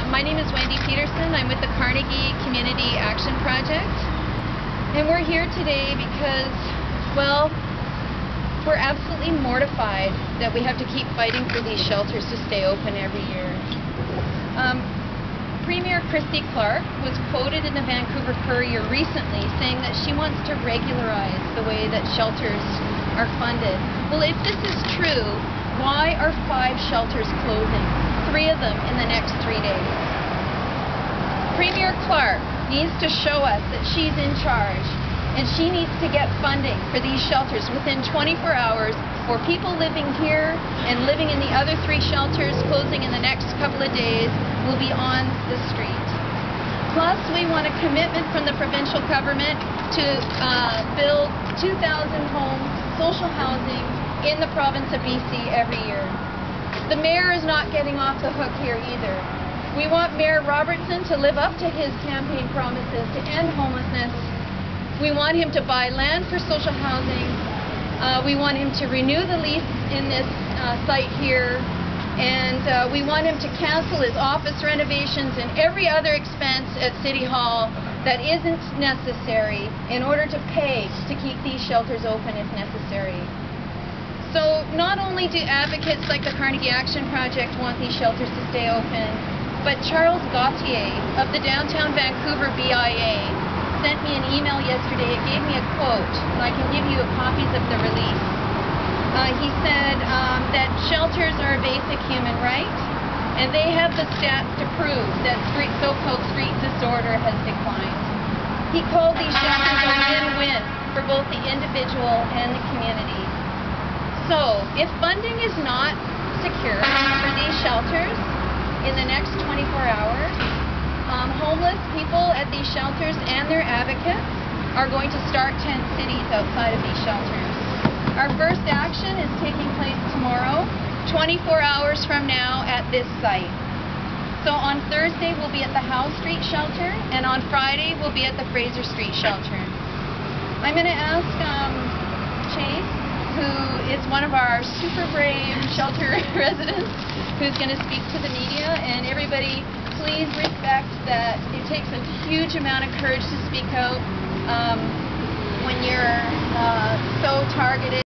My name is Wendy Pedersen. I'm with the Carnegie Community Action Project. And we're here today because, well, we're absolutely mortified that we have to keep fighting for these shelters to stay open every year. Premier Christy Clark was quoted in the Vancouver Courier recently saying that she wants to regularize the way that shelters are funded. Well, if this is true, why are 5 shelters closing? 3 of them in the next 3 days. Premier Clark needs to show us that she's in charge, and she needs to get funding for these shelters within 24 hours, or people living here and living in the other 3 shelters closing in the next couple of days will be on the street. Plus, we want a commitment from the provincial government to build 2,000 homes, social housing, in the province of BC every year. The mayor is not getting off the hook here either. We want Mayor Robertson to live up to his campaign promises to end homelessness. We want him to buy land for social housing. We want him to renew the lease in this site here. And we want him to cancel his office renovations and every other expense at City Hall that isn't necessary in order to pay to keep these shelters open if necessary. So not only do advocates like the Carnegie Action Project want these shelters to stay open, but Charles Gauthier of the Downtown Vancouver BIA sent me an email yesterday. It gave me a quote, and I can give you copies of the release. He said that shelters are a basic human right, and they have the stats to prove that so-called street disorder has declined. He called these shelters a win-win for both the individual and the community. So, if funding is not secured for these shelters in the next 24 hours, homeless people at these shelters and their advocates are going to start tent cities outside of these shelters. Our first action is taking place tomorrow, 24 hours from now at this site. So on Thursday we'll be at the Howe Street shelter, and on Friday we'll be at the Fraser Street shelter. I'm going to ask Chase, who is one of our super brave shelter residents, who's going to speak to the media. And everybody, please respect that it takes a huge amount of courage to speak out when you're so targeted.